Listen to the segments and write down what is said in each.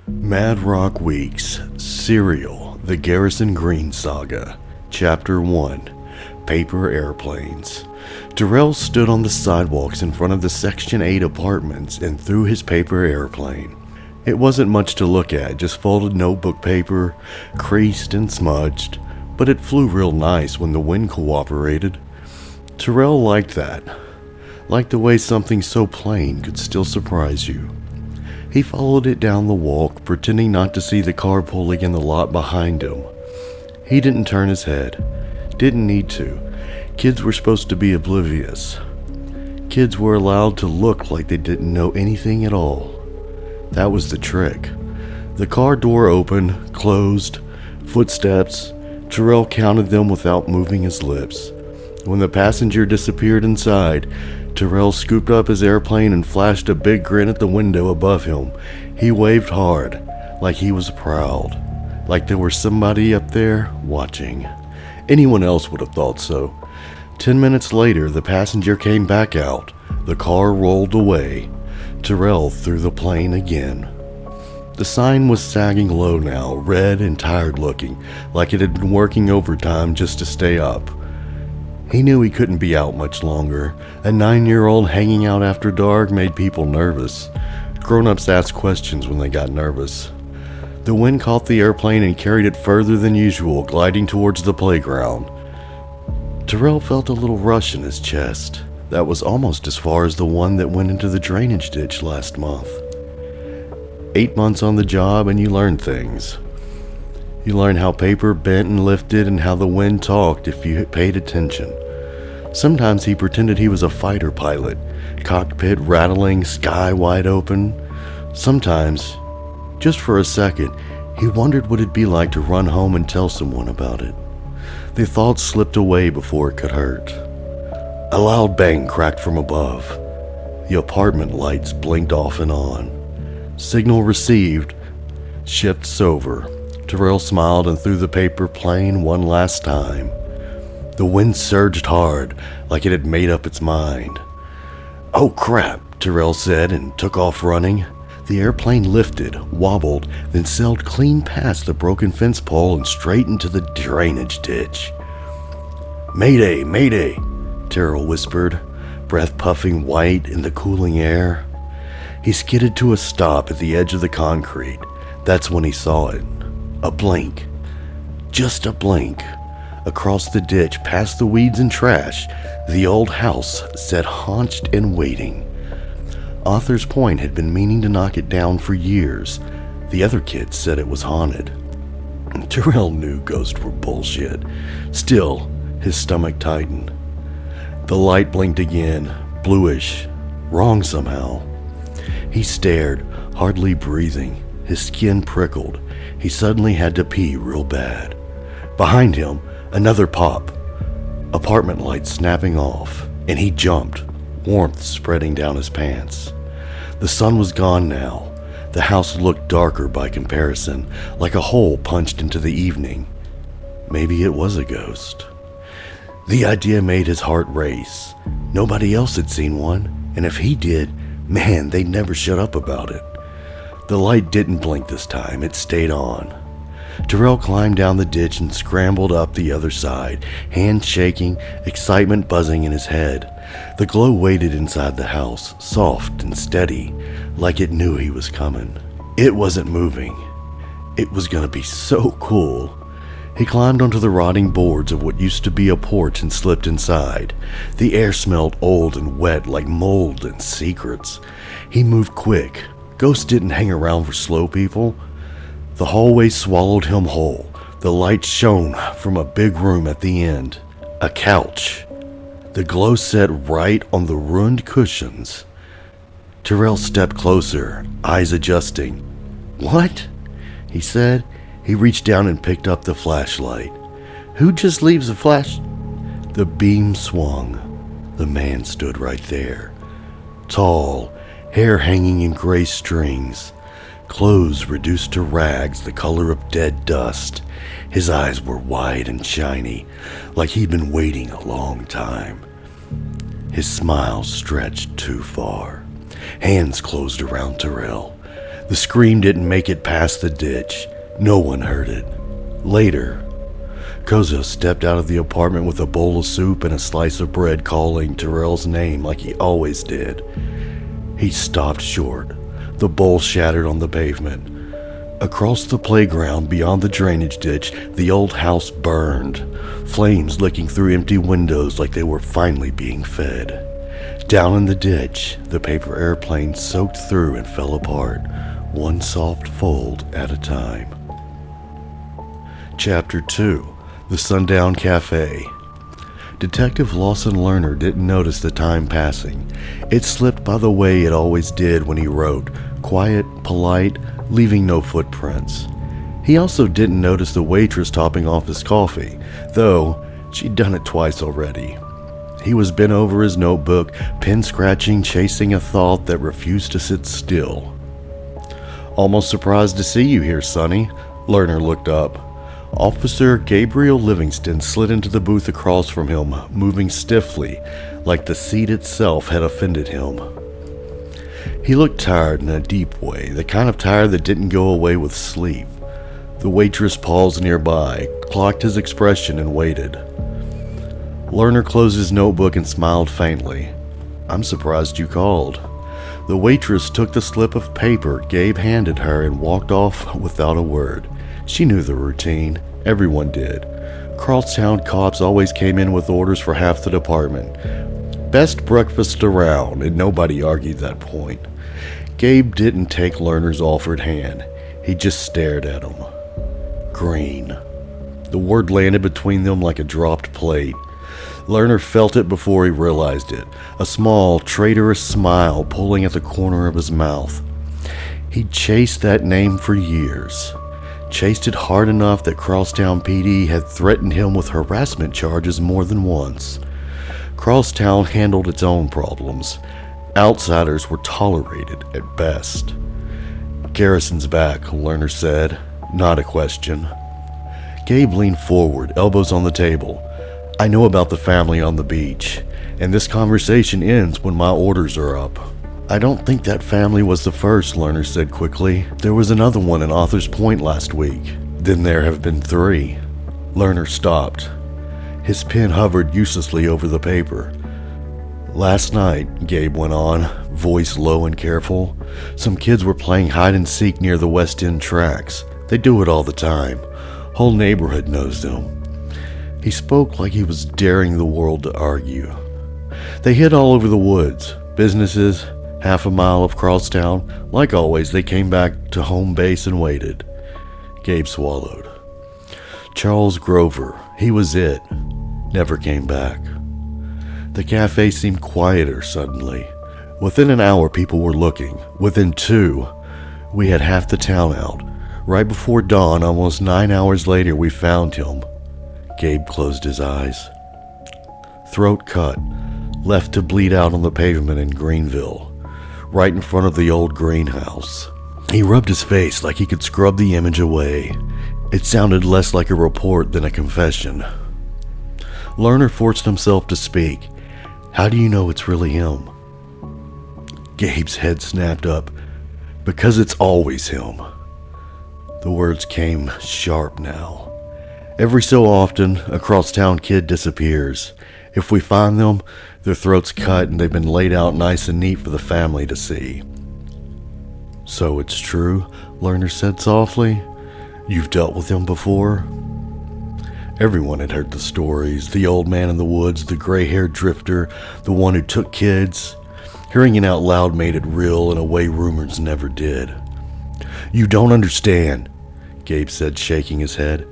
Mad Rockweek's Serial, The Garrison Green Saga, Chapter 1, Paper Airplanes. Darrell stood on the sidewalks in front of the Section 8 apartments and threw his paper airplane. It wasn't much to look at, just folded notebook paper, creased and smudged, but it flew real nice when the wind cooperated. Darrell liked that. Liked the way something so plain could still surprise you. He followed it down the walk, pretending not to see the car pulling in the lot behind him. He didn't turn his head. Didn't need to. Kids were supposed to be oblivious. Kids were allowed to look like they didn't know anything at all. That was the trick. The car door opened, closed, footsteps. Darrell counted them without moving his lips. When the passenger disappeared inside, Darrell scooped up his airplane and flashed a big grin at the window above him. He waved hard, like he was proud, like there was somebody up there watching. Anyone else would have thought so. 10 minutes later, the passenger came back out. The car rolled away. Darrell threw the plane again. The sign was sagging low now, red and tired looking, like it had been working overtime just to stay up. He knew he couldn't be out much longer. A 9-year-old hanging out after dark made people nervous. Grown-ups asked questions when they got nervous. The wind caught the airplane and carried it further than usual, gliding towards the playground. Darrell felt a little rush in his chest. That was almost as far as the one that went into the drainage ditch last month. 8 months on the job and you learn things. You learn how paper bent and lifted and how the wind talked if you paid attention. Sometimes he pretended he was a fighter pilot, cockpit rattling, sky wide open. Sometimes, just for a second, he wondered what it'd be like to run home and tell someone about it. The thought slipped away before it could hurt. A loud bang cracked from above. The apartment lights blinked off and on. Signal received. Shifts over. Darrell smiled and threw the paper plane one last time. The wind surged hard, like it had made up its mind. "Oh crap," Darrell said and took off running. The airplane lifted, wobbled, then sailed clean past the broken fence pole and straight into the drainage ditch. "Mayday, mayday," Darrell whispered, breath puffing white in the cooling air. He skidded to a stop at the edge of the concrete. That's when he saw it. A blink. Just a blink. Across the ditch, past the weeds and trash, the old house sat haunched and waiting. Author's Point had been meaning to knock it down for years. The other kids said it was haunted. Darrell knew ghosts were bullshit. Still, his stomach tightened. The light blinked again, bluish, wrong somehow. He stared, hardly breathing. His skin prickled. He suddenly had to pee real bad. Behind him, another pop. Apartment lights snapping off, and he jumped, warmth spreading down his pants. The sun was gone now. The house looked darker by comparison, like a hole punched into the evening. Maybe it was a ghost. The idea made his heart race. Nobody else had seen one, and if he did, man, they'd never shut up about it. The light didn't blink this time, it stayed on. Darrell climbed down the ditch and scrambled up the other side, hands shaking, excitement buzzing in his head. The glow waited inside the house, soft and steady, like it knew he was coming. It wasn't moving. It was gonna be so cool. He climbed onto the rotting boards of what used to be a porch and slipped inside. The air smelled old and wet like mold and secrets. He moved quick. Ghosts didn't hang around for slow people. The hallway swallowed him whole. The light shone from a big room at the end. A couch. The glow set right on the ruined cushions. Darrell stepped closer, eyes adjusting. "What?" he said. He reached down and picked up the flashlight. "Who just leaves a flash?" The beam swung. The man stood right there. Tall, hair hanging in gray strings, clothes reduced to rags the color of dead dust. His eyes were wide and shiny, like he'd been waiting a long time. His smile stretched too far. Hands closed around Darrell. The scream didn't make it past the ditch. No one heard it. Later, Kozo stepped out of the apartment with a bowl of soup and a slice of bread, calling Terrell's name like he always did. He stopped short. The bowl shattered on the pavement. Across the playground beyond the drainage ditch, the old house burned, flames licking through empty windows like they were finally being fed. Down in the ditch, the paper airplane soaked through and fell apart, one soft fold at a time. Chapter 2: The Sundown Cafe. Detective Lawson Lerner didn't notice the time passing. It slipped by the way it always did when he wrote, quiet, polite, leaving no footprints. He also didn't notice the waitress topping off his coffee, though she'd done it twice already. He was bent over his notebook, pen scratching, chasing a thought that refused to sit still. "Almost surprised to see you here, Sonny." Lerner looked up. Officer Gabriel Livingston slid into the booth across from him, moving stiffly, like the seat itself had offended him. He looked tired in a deep way, the kind of tired that didn't go away with sleep. The waitress paused nearby, clocked his expression, and waited. Lerner closed his notebook and smiled faintly. "I'm surprised you called." The waitress took the slip of paper Gabe handed her and walked off without a word. She knew the routine. Everyone did. Crosstown cops always came in with orders for half the department. Best breakfast around, and nobody argued that point. Gabe didn't take Lerner's offered hand. He just stared at him. Green. The word landed between them like a dropped plate. Lerner felt it before he realized it, a small, traitorous smile pulling at the corner of his mouth. He'd chased that name for years. Chased it hard enough that Crosstown PD had threatened him with harassment charges more than once. Crosstown handled its own problems. Outsiders were tolerated at best. "Garrison's back," Lerner said. Not a question. Gabe leaned forward, elbows on the table. "I know about the family on the beach, and this conversation ends when my orders are up." "I don't think that family was the first," Lerner said quickly. "There was another one in Author's Point last week." "Then there have been 3. Lerner stopped. His pen hovered uselessly over the paper. "Last night," Gabe went on, voice low and careful, "some kids were playing hide and seek near the West End tracks. They do it all the time. Whole neighborhood knows them." He spoke like he was daring the world to argue. "They hid all over the woods, businesses, half a mile of Crosstown. Like always, they came back to home base and waited." Gabe swallowed. "Charles Grover, he was it. Never came back." The cafe seemed quieter suddenly. Within an hour, people were looking. Within 2, we had half the town out. Right before dawn, almost 9 hours later, we found him. Gabe closed his eyes. Throat cut, left to bleed out on the pavement in Greenville, right in front of the old greenhouse. He rubbed his face like he could scrub the image away. It sounded less like a report than a confession. Lerner forced himself to speak. "How do you know it's really him?" Gabe's head snapped up. "Because it's always him." The words came sharp now. "Every so often, a crosstown kid disappears. If we find them, their throats cut and they've been laid out nice and neat for the family to see." "So it's true," Lerner said softly. "You've dealt with him before?" Everyone had heard the stories. The old man in the woods, the gray-haired drifter, the one who took kids. Hearing it out loud made it real in a way rumors never did. "You don't understand," Gabe said, shaking his head.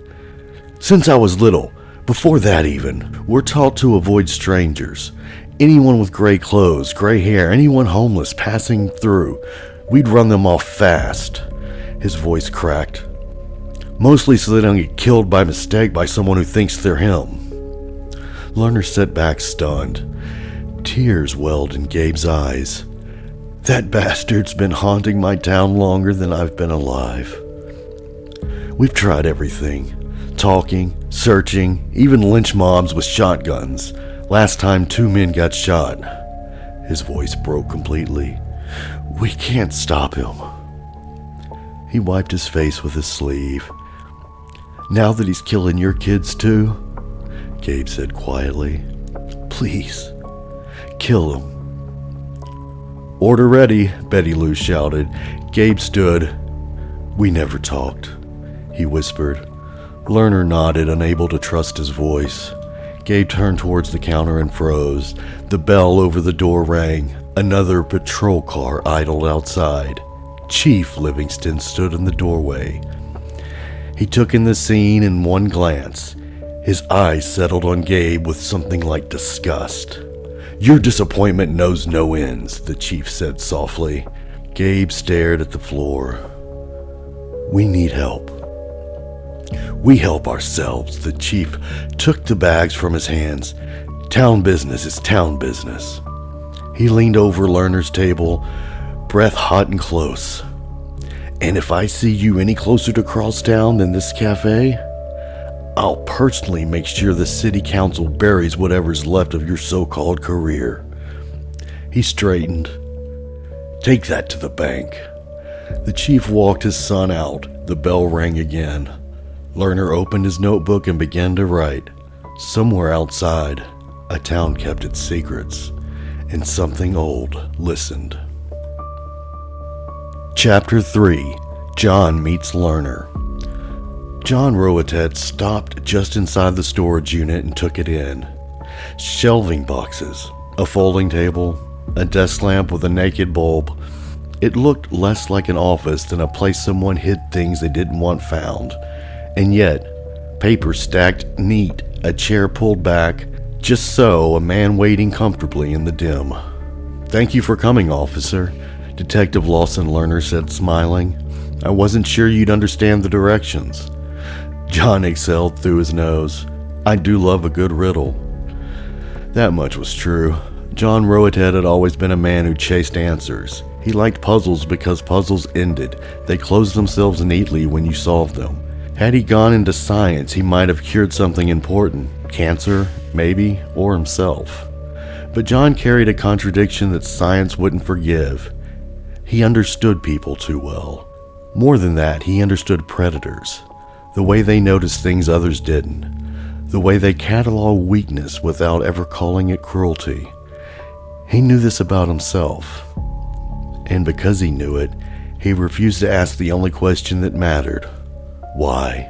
"Since I was little, before that even, we're taught to avoid strangers. Anyone with gray clothes, gray hair, anyone homeless passing through, we'd run them off fast." His voice cracked. "Mostly so they don't get killed by mistake by someone who thinks they're him." Lerner sat back stunned. Tears welled in Gabe's eyes. "That bastard's been haunting my town longer than I've been alive. We've tried everything. Talking, searching, even lynch mobs with shotguns. Last time 2 men got shot." His voice broke completely. "We can't stop him." He wiped his face with his sleeve. "Now that he's killing your kids too?" Gabe said quietly. "Please, kill him." "Order ready," Betty Lou shouted. Gabe stood. "We never talked," he whispered. Lerner nodded, unable to trust his voice. Gabe turned towards the counter and froze. The bell over the door rang. Another patrol car idled outside. Chief Livingston stood in the doorway. He took in the scene in one glance. His eyes settled on Gabe with something like disgust. "Your disappointment knows no ends," the chief said softly. Gabe stared at the floor. "We need help." "We help ourselves," the chief took the bags from his hands. "Town business is town business." He leaned over Lerner's table, breath hot and close. "And if I see you any closer to Crosstown than this cafe, I'll personally make sure the city council buries whatever's left of your so-called career." He straightened. "Take that to the bank." The chief walked his son out. The bell rang again. Lerner opened his notebook and began to write. Somewhere outside, a town kept its secrets, and something old listened. Chapter 3. John Meets Lerner. John Roatet stopped just inside the storage unit and took it in. Shelving boxes, a folding table, a desk lamp with a naked bulb. It looked less like an office than a place someone hid things they didn't want found. And yet, papers stacked neat, a chair pulled back, just so, a man waiting comfortably in the dim. "Thank you for coming, officer," Detective Lawson Lerner said, smiling. "I wasn't sure you'd understand the directions." John exhaled through his nose. "I do love a good riddle." That much was true. John Roatet had always been a man who chased answers. He liked puzzles because puzzles ended. They closed themselves neatly when you solved them. Had he gone into science, he might have cured something important. Cancer, maybe, or himself. But John carried a contradiction that science wouldn't forgive. He understood people too well. More than that, he understood predators. The way they noticed things others didn't. The way they catalog weakness without ever calling it cruelty. He knew this about himself. And because he knew it, he refused to ask the only question that mattered. Why?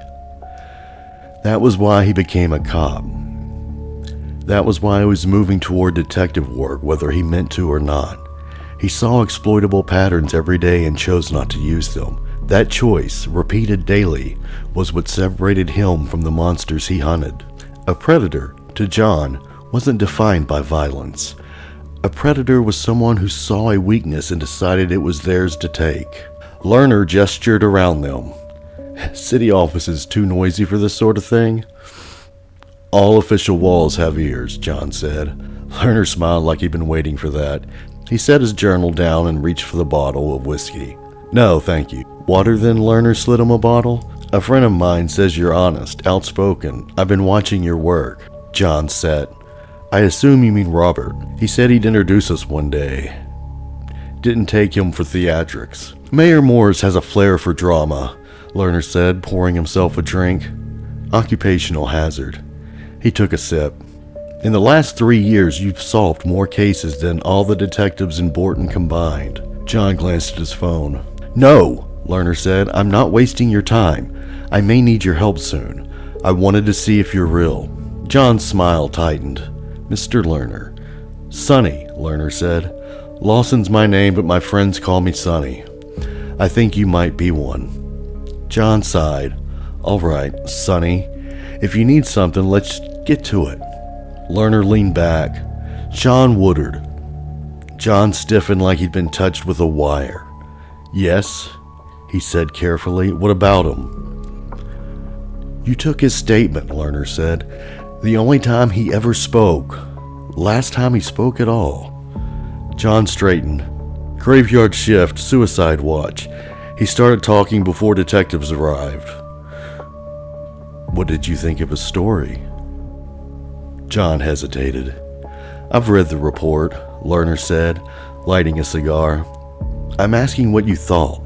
That was why he became a cop. That was why he was moving toward detective work, whether he meant to or not. He saw exploitable patterns every day and chose not to use them. That choice, repeated daily, was what separated him from the monsters he hunted. A predator, to John, wasn't defined by violence. A predator was someone who saw a weakness and decided it was theirs to take. Lerner gestured around them. "City office is too noisy for this sort of thing?" "All official walls have ears," John said. Lerner smiled like he'd been waiting for that. He set his journal down and reached for the bottle of whiskey. "No, thank you." "Water then?" Lerner slid him a bottle. "A friend of mine says you're honest, outspoken. I've been watching your work." John said, "I assume you mean Robert. He said he'd introduce us one day. Didn't take him for theatrics." "Mayor Morris has a flair for drama," Lerner said, pouring himself a drink. "Occupational hazard." He took a sip. "In the last 3 years, you've solved more cases than all the detectives in Borton combined." John glanced at his phone. "No," Lerner said. "I'm not wasting your time. I may need your help soon. I wanted to see if you're real." John's smile tightened. "Mr. Lerner." "Sonny," Lerner said. "Lawson's my name, but my friends call me Sonny. I think you might be one." John sighed. "All right, Sonny. If you need something, let's get to it." Lerner leaned back. John Woodard. John stiffened like he'd been touched with a wire. "Yes," he said carefully. "What about him?" "You took his statement," Lerner said. "The only time he ever spoke. Last time he spoke at all." John straightened. "Graveyard shift, suicide watch. He started talking before detectives arrived." "What did you think of his story?" John hesitated. "I've read the report," Lerner said, lighting a cigar. "I'm asking what you thought."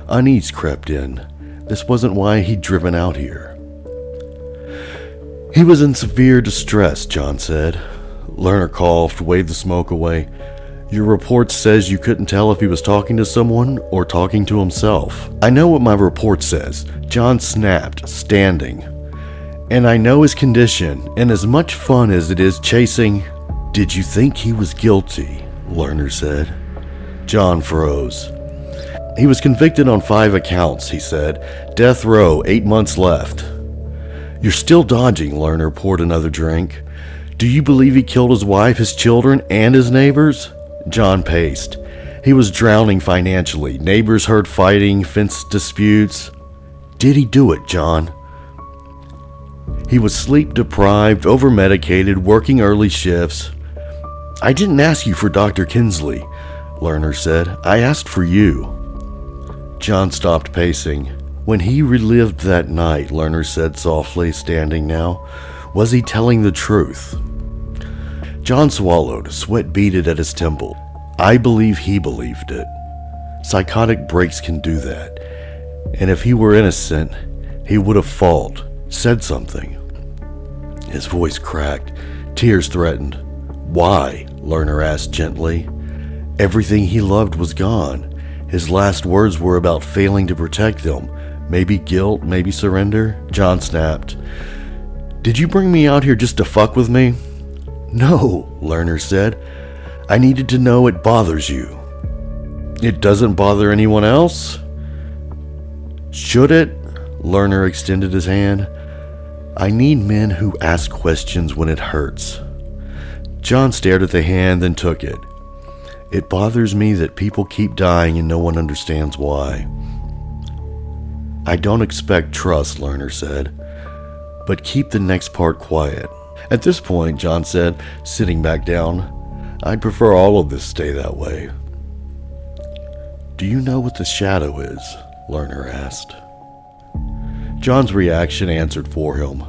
Unease crept in. This wasn't why he'd driven out here. He was in severe distress, John said. Lerner coughed, waved the smoke away. Your report says you couldn't tell if he was talking to someone or talking to himself. I know what my report says, John snapped, standing. And I know his condition, and as much fun as it is chasing... Did you think he was guilty? Lerner said. John froze. He was convicted on 5 accounts, he said. Death row, 8 months left. You're still dodging, Lerner poured another drink. Do you believe he killed his wife, his children, and his neighbors? John paced. He was drowning financially. Neighbors heard fighting, fence disputes. Did he do it, John? He was sleep-deprived, over-medicated, working early shifts. I didn't ask you for Dr. Kinsley, Lerner said. I asked for you. John stopped pacing. When he relived that night, Lerner said softly, standing now, was he telling the truth? John swallowed, sweat beaded at his temple. I believe he believed it. Psychotic breaks can do that. And if he were innocent, he would have fought, said something. His voice cracked. Tears threatened. Why? Lerner asked gently. Everything he loved was gone. His last words were about failing to protect them. Maybe guilt, maybe surrender. John snapped. Did you bring me out here just to fuck with me? No, Lerner said. I needed to know it bothers you. It doesn't bother anyone else? Should it? Lerner extended his hand. I need men who ask questions when it hurts. John stared at the hand, then took it. It bothers me that people keep dying and no one understands why. I don't expect trust, Lerner said, but keep the next part quiet. At this point, John said, sitting back down, I'd prefer all of this stay that way. Do you know what the shadow is? Lerner asked. John's reaction answered for him.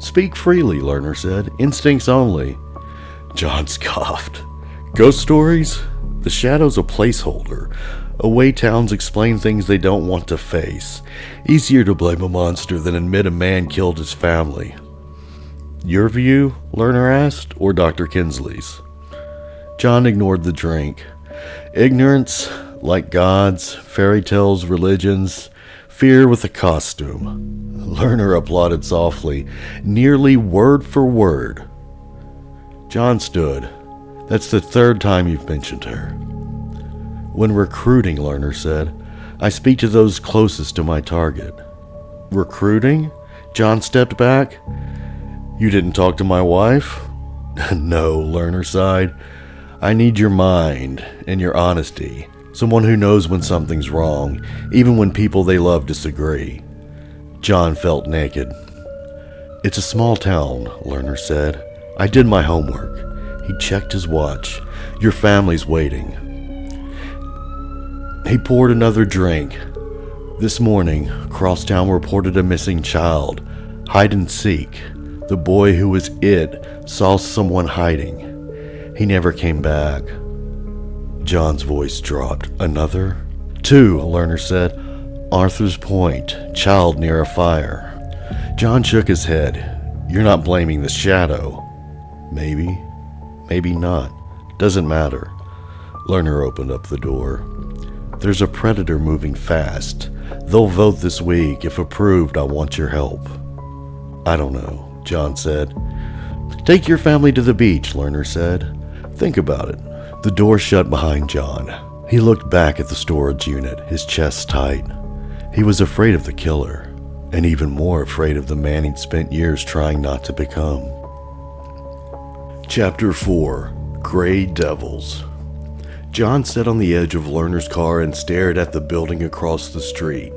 Speak freely, Lerner said. Instincts only. John scoffed. Ghost stories? The shadow's a placeholder. A way towns explain things they don't want to face. Easier to blame a monster than admit a man killed his family. Your view? Lerner asked, or Dr. Kinsley's? John ignored the drink. Ignorance, like gods, fairy tales, religions, fear with a costume. Lerner applauded softly, nearly word for word. John stood. That's the 3rd time you've mentioned her. When recruiting, Lerner said, I speak to those closest to my target. Recruiting? John stepped back. You didn't talk to my wife? No, Lerner sighed. I need your mind and your honesty. Someone who knows when something's wrong, even when people they love disagree. John felt naked. It's a small town, Lerner said. I did my homework. He checked his watch. Your family's waiting. He poured another drink. This morning, Crosstown reported a missing child. Hide and seek. The boy who was it saw someone hiding. He never came back. John's voice dropped. Another? 2, Lerner said. Arthur's Point. Child near a fire. John shook his head. You're not blaming the shadow. Maybe. Maybe not. Doesn't matter. Lerner opened up the door. There's a predator moving fast. They'll vote this week. If approved, I want your help. I don't know, John said. Take your family to the beach, Lerner said. Think about it. The door shut behind John. He looked back at the storage unit, his chest tight. He was afraid of the killer, and even more afraid of the man he'd spent years trying not to become. Chapter 4. Gray Devils. John sat on the edge of Lerner's car and stared at the building across the street.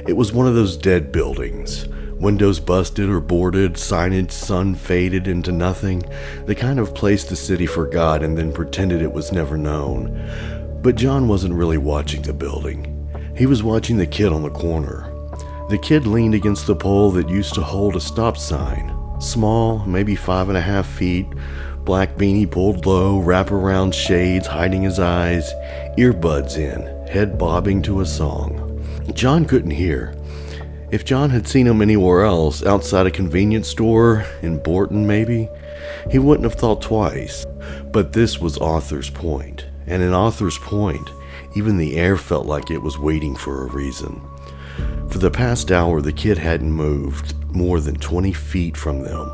It was one of those dead buildings. Windows busted or boarded, signage sun-faded into nothing. The kind of place the city forgot and then pretended it was never known. But John wasn't really watching the building. He was watching the kid on the corner. The kid leaned against the pole that used to hold a stop sign. Small, maybe 5.5 feet, black beanie pulled low, wraparound shades hiding his eyes, earbuds in, head bobbing to a song. John couldn't hear. If John had seen him anywhere else, outside a convenience store, in Borton maybe, he wouldn't have thought twice. But this was Arthur's Point, and in Arthur's Point, even the air felt like it was waiting for a reason. For the past hour, the kid hadn't moved more than 20 feet from them.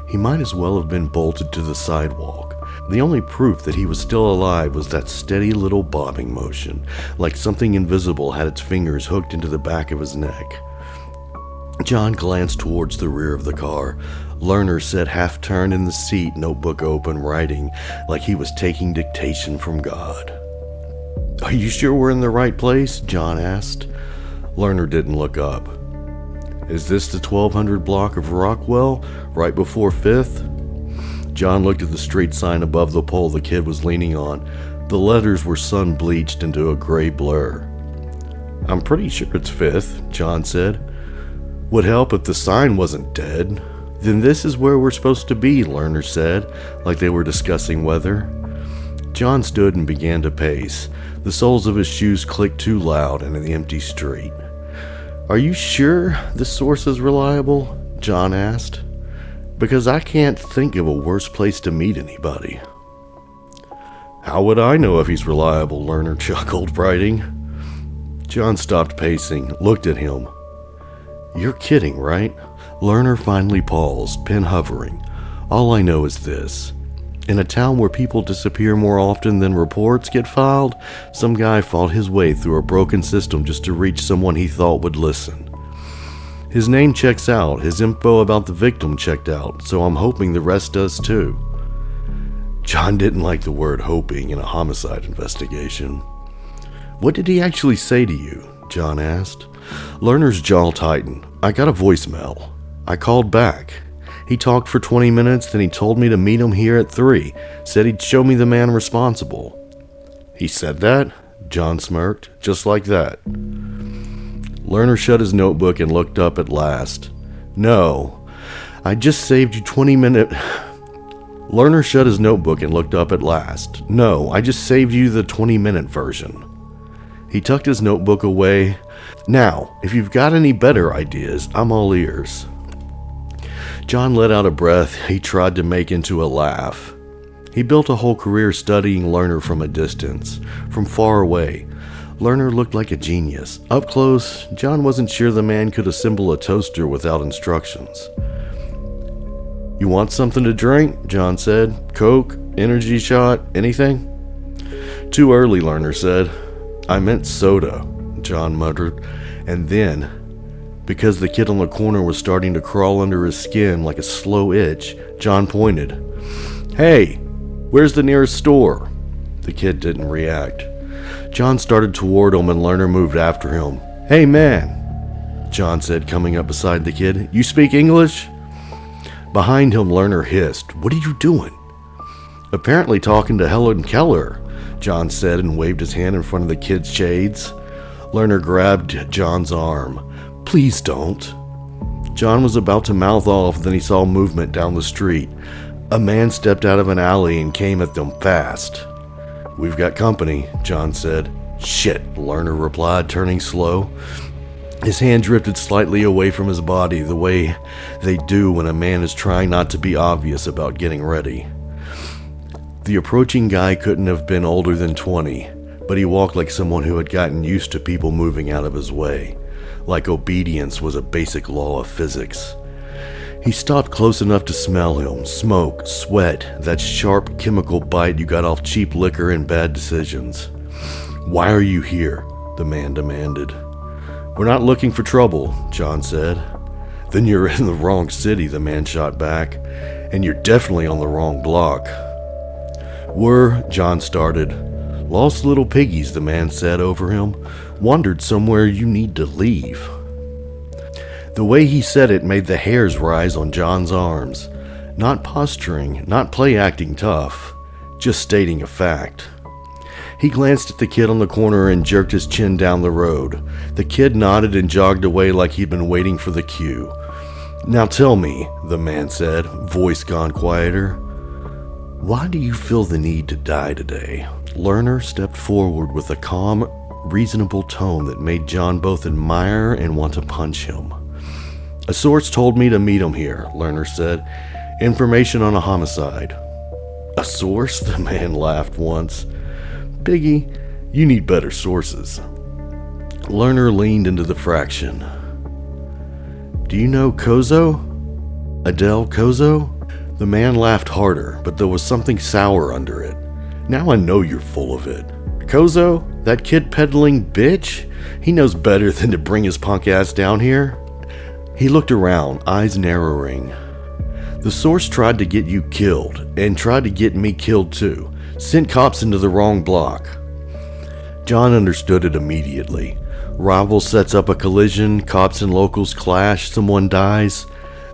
He might as well have been bolted to the sidewalk. The only proof that he was still alive was that steady little bobbing motion, like something invisible had its fingers hooked into the back of his neck. John glanced towards the rear of the car. Lerner sat half-turned in the seat, notebook open, writing like he was taking dictation from God. "Are you sure we're in the right place?" John asked. Lerner didn't look up. "Is this the 1200 block of Rockwell, right before 5th? John looked at the street sign above the pole the kid was leaning on. The letters were sun-bleached into a gray blur. "I'm pretty sure it's 5th, John said. "Would help if the sign wasn't dead." "Then this is where we're supposed to be," Lerner said, like they were discussing weather. John stood and began to pace. The soles of his shoes clicked too loud in the empty street. "Are you sure this source is reliable?" John asked. "Because I can't think of a worse place to meet anybody." "How would I know if he's reliable?" Lerner chuckled, writing. John stopped pacing, looked at him. "You're kidding, right?" Lerner finally paused, pen hovering. "All I know is this. In a town where people disappear more often than reports get filed, some guy fought his way through a broken system just to reach someone he thought would listen. His name checks out, his info about the victim checked out, so I'm hoping the rest does too." John didn't like the word hoping in a homicide investigation. "What did he actually say to you?" John asked. Lerner's jaw tightened. "I got a voicemail. I called back. He talked for 20 minutes, then he told me to meet him here at 3. Said he'd show me the man responsible." "He said that?" John smirked. "Just like that?" Lerner shut his notebook and looked up at last. "No, I just saved you 20 minutes. Lerner shut his notebook and looked up at last. "No, I just saved you the 20-minute version." He tucked his notebook away. "Now, if you've got any better ideas, I'm all ears." John let out a breath he tried to make into a laugh. He built a whole career studying Lerner from a distance, from far away. Lerner looked like a genius. Up close, John wasn't sure the man could assemble a toaster without instructions. "You want something to drink?" John said. "Coke? Energy shot? Anything?" "Too early," Lerner said. "I meant soda," John muttered, and then, because the kid on the corner was starting to crawl under his skin like a slow itch, John pointed. "Hey, where's the nearest store?" The kid didn't react. John started toward him and Lerner moved after him. "Hey man," John said, coming up beside the kid. "You speak English?" Behind him, Lerner hissed, "What are you doing?" "Apparently talking to Helen Keller," John said and waved his hand in front of the kid's shades. Lerner grabbed John's arm. "Please don't." John was about to mouth off, then he saw movement down the street. A man stepped out of an alley and came at them fast. "We've got company," John said. "Shit," Lerner replied, turning slow. His hand drifted slightly away from his body, the way they do when a man is trying not to be obvious about getting ready. The approaching guy couldn't have been older than 20, but he walked like someone who had gotten used to people moving out of his way, like obedience was a basic law of physics. He stopped close enough to smell him. Smoke, sweat, that sharp chemical bite you got off cheap liquor and bad decisions. "Why are you here?" the man demanded. "We're not looking for trouble," John said. "Then you're in the wrong city," the man shot back. "And you're definitely on the wrong block." John started. "Lost little piggies," the man said over him. "Wandered somewhere you need to leave." The way he said it made the hairs rise on John's arms. Not posturing, not play acting tough, just stating a fact. He glanced at the kid on the corner and jerked his chin down the road. The kid nodded and jogged away like he'd been waiting for the cue. "Now tell me," the man said, voice gone quieter. "Why do you feel the need to die today?" Lerner stepped forward with a calm, reasonable tone that made John both admire and want to punch him. "A source told me to meet him here," Lerner said. "Information on a homicide." "A source?" The man laughed once. "Biggie, you need better sources." Lerner leaned into the fraction. "Do you know Kozo? Adele Kozo?" The man laughed harder, but there was something sour under it. "Now I know you're full of it. Kozo? That kid peddling bitch? He knows better than to bring his punk ass down here." He looked around, eyes narrowing. "The source tried to get you killed, and tried to get me killed too. Sent cops into the wrong block." John understood it immediately. Rival sets up a collision, cops and locals clash, someone dies,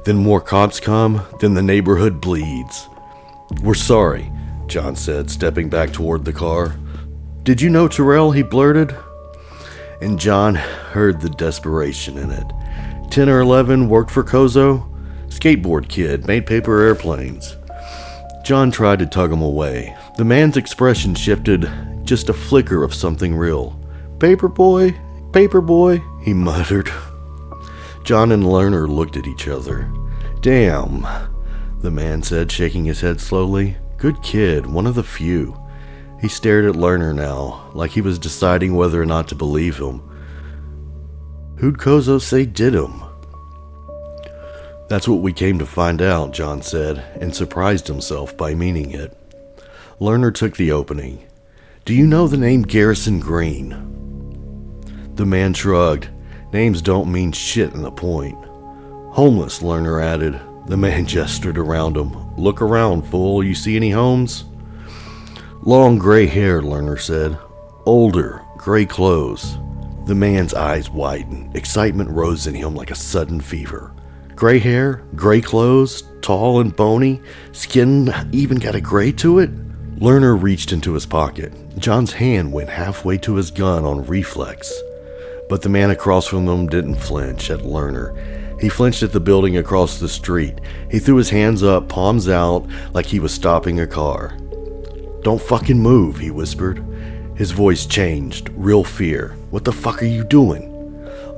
then more cops come, then the neighborhood bleeds. "We're sorry," John said, stepping back toward the car. "Did you know Terrell?" he blurted. And John heard the desperation in it. 10 or 11, worked for Kozo. Skateboard kid, made paper airplanes. John tried to tug him away. The man's expression shifted, just a flicker of something real. Paper boy, he muttered. John and Lerner looked at each other. "Damn," the man said, shaking his head slowly. "Good kid, one of the few." He stared at Lerner now, like he was deciding whether or not to believe him. "Who'd Kozo say did him?" "That's what we came to find out," John said, and surprised himself by meaning it. Lerner took the opening. "Do you know the name Garrison Green?" The man shrugged. "Names don't mean shit in the point." "Homeless," Lerner added. The man gestured around him. "Look around, fool. You see any homes?" "Long gray hair," Lerner said. "Older, gray clothes." The man's eyes widened. Excitement rose in him like a sudden fever. Gray hair, gray clothes, tall and bony, skin even got a gray to it? Lerner reached into his pocket. John's hand went halfway to his gun on reflex. But the man across from him didn't flinch at Lerner. He flinched at the building across the street. He threw his hands up, palms out, like he was stopping a car. "Don't fucking move," he whispered. His voice changed, real fear. "What the fuck are you doing?"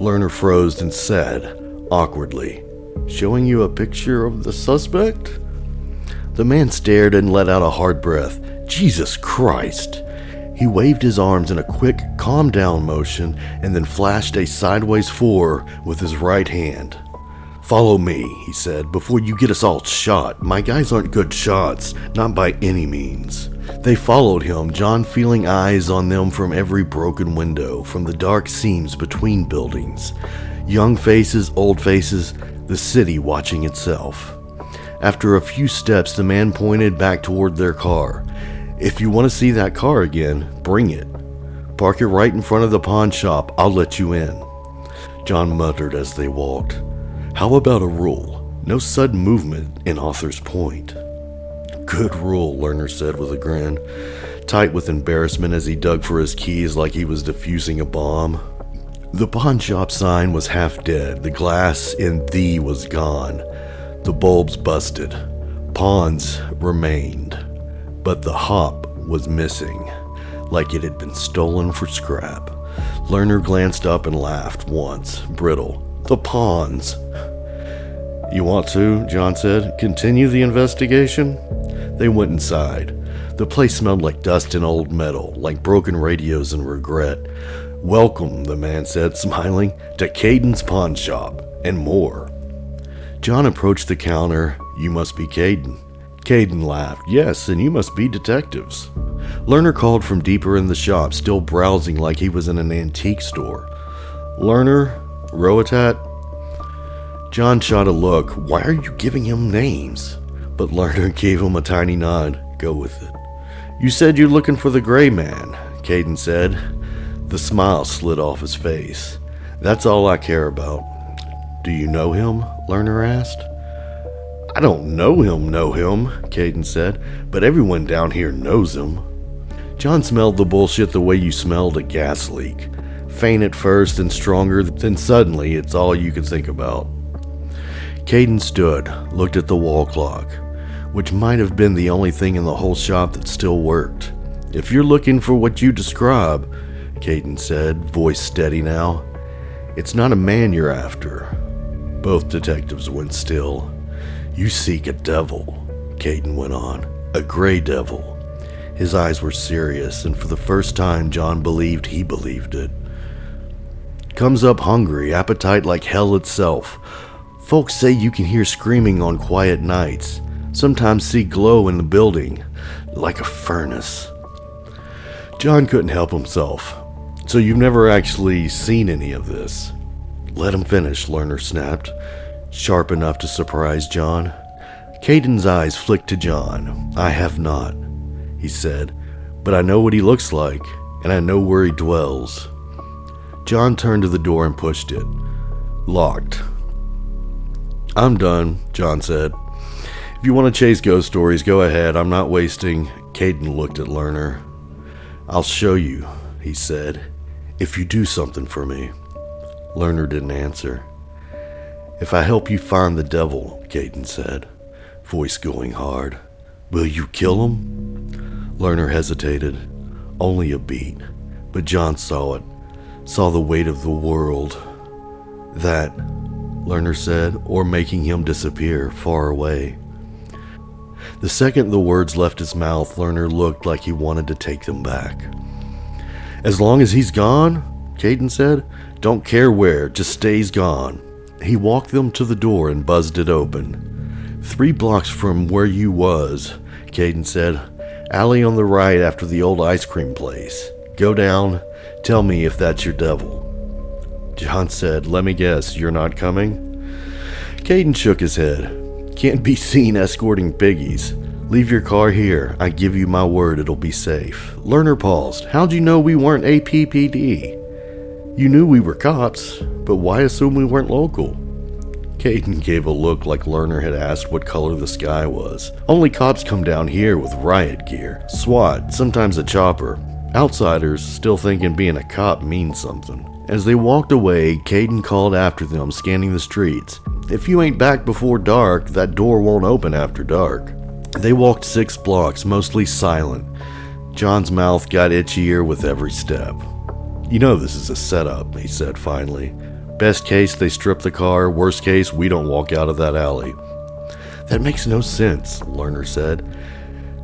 Lerner froze and said, awkwardly, "Showing you a picture of the suspect?" The man stared and let out a hard breath. "Jesus Christ!" He waved his arms in a quick, calm down motion and then flashed a sideways 4 with his right hand. "Follow me," he said, "before you get us all shot. My guys aren't good shots, not by any means." They followed him, John feeling eyes on them from every broken window, from the dark seams between buildings. Young faces, old faces, the city watching itself. After a few steps, the man pointed back toward their car. "If you want to see that car again, bring it. Park it right in front of the pawn shop. I'll let you in." John muttered as they walked. "How about a rule? No sudden movement in Author's Point." "Good rule," Lerner said with a grin, tight with embarrassment as he dug for his keys like he was defusing a bomb. The pawn shop sign was half dead. The glass in "the" was gone. The bulbs busted. Pawns remained. But the hop was missing, like it had been stolen for scrap. Lerner glanced up and laughed once, brittle. "The pawns." "You want to," John said, "continue the investigation?" They went inside. The place smelled like dust and old metal, like broken radios and regret. "Welcome," the man said, smiling, "to Caden's pawn shop, and more." John approached the counter. "You must be Caden." Caden laughed. "Yes, and you must be detectives." Lerner called from deeper in the shop, still browsing like he was in an antique store. "Lerner? Roatat?" John shot a look. "Why are you giving him names?" But Lerner gave him a tiny nod. "Go with it." "You said you're looking for the gray man," Caden said. The smile slid off his face. "That's all I care about." "Do you know him?" Lerner asked. "I don't know him, Caden said, "but everyone down here knows him." John smelled the bullshit the way you smelled a gas leak. Faint at first and stronger, then suddenly it's all you could think about. Caden stood, looked at the wall clock, which might have been the only thing in the whole shop that still worked. "If you're looking for what you describe, Caden said, voice steady now. It's not a man you're after. Both detectives went still. You seek a devil, Caden went on. A gray devil. His eyes were serious, and for the first time John believed he believed it. Comes up hungry, appetite like hell itself. Folks say you can hear screaming on quiet nights. Sometimes see glow in the building, like a furnace. John couldn't help himself. So you've never actually seen any of this? Let him finish, Lerner snapped, sharp enough to surprise John. Caden's eyes flicked to John. I have not, he said, but I know what he looks like, and I know where he dwells. John turned to the door and pushed it. Locked. I'm done, John said. If you want to chase ghost stories, go ahead. I'm not wasting. Caden looked at Lerner. I'll show you, he said, if you do something for me. Lerner didn't answer. If I help you find the devil, Caden said, voice going hard. Will you kill him? Lerner hesitated. Only a beat. But John saw it. Saw the weight of the world. That, Lerner said, or making him disappear far away. The second the words left his mouth, Lerner looked like he wanted to take them back. As long as he's gone, Caden said, don't care where, just stays gone. He walked them to the door and buzzed it open. 3 blocks from where you was, Caden said. Alley on the right after the old ice cream place. Go down, tell me if that's your devil. John said, let me guess, you're not coming? Caden shook his head. Can't be seen escorting piggies. Leave your car here. I give you my word it'll be safe. Lerner paused. How'd you know we weren't APPD? You knew we were cops, but why assume we weren't local? Caden gave a look like Lerner had asked what color the sky was. Only cops come down here with riot gear. SWAT, sometimes a chopper. Outsiders still thinking being a cop means something. As they walked away, Caden called after them, scanning the streets. If you ain't back before dark, that door won't open after dark. They walked 6 blocks, mostly silent. John's mouth got itchier with every step. You know this is a setup, he said finally. Best case, they strip the car. Worst case, we don't walk out of that alley. That makes no sense, Lerner said.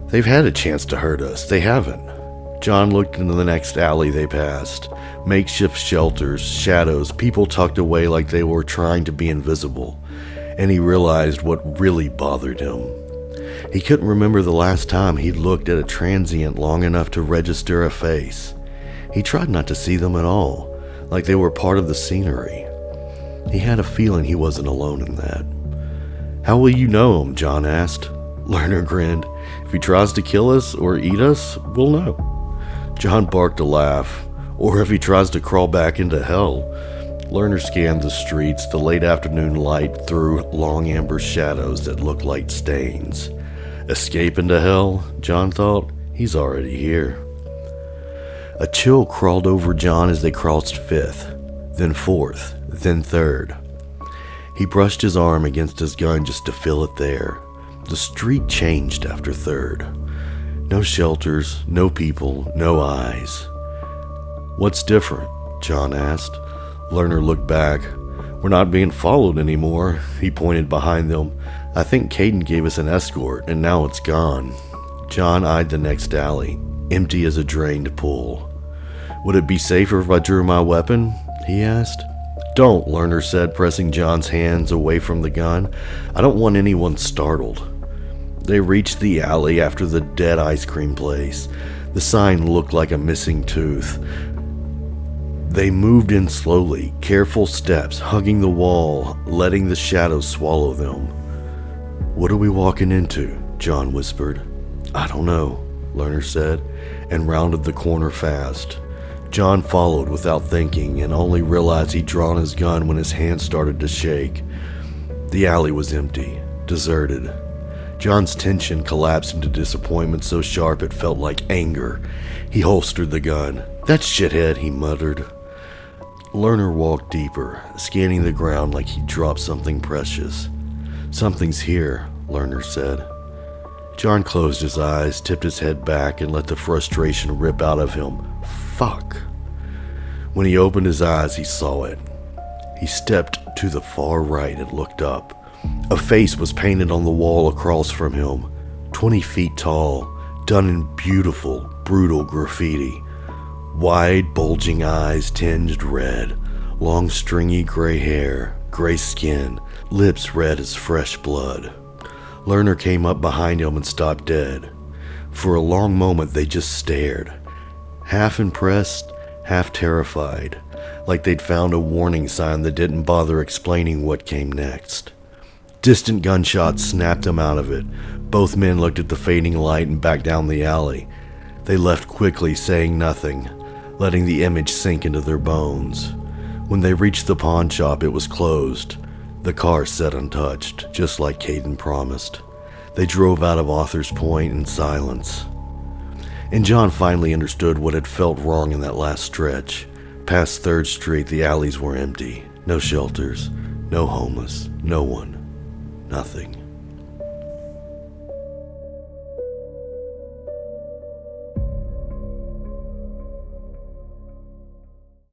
They've had a chance to hurt us. They haven't. John looked into the next alley they passed. Makeshift shelters, shadows, people tucked away like they were trying to be invisible. And he realized what really bothered him. He couldn't remember the last time he'd looked at a transient long enough to register a face. He tried not to see them at all, like they were part of the scenery. He had a feeling he wasn't alone in that. How will you know him? John asked. Lerner grinned. If he tries to kill us or eat us, we'll know. John barked a laugh. Or if he tries to crawl back into hell. Lerner scanned the streets, the late afternoon light through long amber shadows that looked like stains. Escape into hell, John thought. He's already here. A chill crawled over John as they crossed 5th, then 4th, then 3rd. He brushed his arm against his gun just to feel it there. The street changed after 3rd. No shelters, no people, no eyes. What's different? John asked. Lerner looked back. We're not being followed anymore. He pointed behind them. I think Caden gave us an escort, and now it's gone. John eyed the next alley, empty as a drained pool. Would it be safer if I drew my weapon? He asked. Don't, Lerner said, pressing John's hands away from the gun. I don't want anyone startled. They reached the alley after the dead ice cream place. The sign looked like a missing tooth. They moved in slowly, careful steps, hugging the wall, letting the shadows swallow them. What are we walking into? John whispered. I don't know, Lerner said, and rounded the corner fast. John followed without thinking and only realized he'd drawn his gun when his hand started to shake. The alley was empty, deserted. John's tension collapsed into disappointment so sharp it felt like anger. He holstered the gun. That shithead, he muttered. Lerner walked deeper, scanning the ground like he'd dropped something precious. Something's here, Lerner said. John closed his eyes, tipped his head back, and let the frustration rip out of him. Fuck. When he opened his eyes, he saw it. He stepped to the far right and looked up. A face was painted on the wall across from him, 20 feet tall, done in beautiful, brutal graffiti. Wide, bulging eyes tinged red, long stringy gray hair, gray skin, lips red as fresh blood. Lerner came up behind him and stopped dead. For a long moment they just stared, half impressed, half terrified, like they'd found a warning sign that didn't bother explaining what came next. Distant gunshots snapped him out of it. Both men looked at the fading light and back down the alley. They left quickly, saying nothing, letting the image sink into their bones. When they reached the pawn shop, it was closed. The car sat untouched, just like Caden promised. They drove out of Author's Point in silence. And John finally understood what had felt wrong in that last stretch. Past 3rd Street, the alleys were empty. No shelters, no homeless, no one, nothing.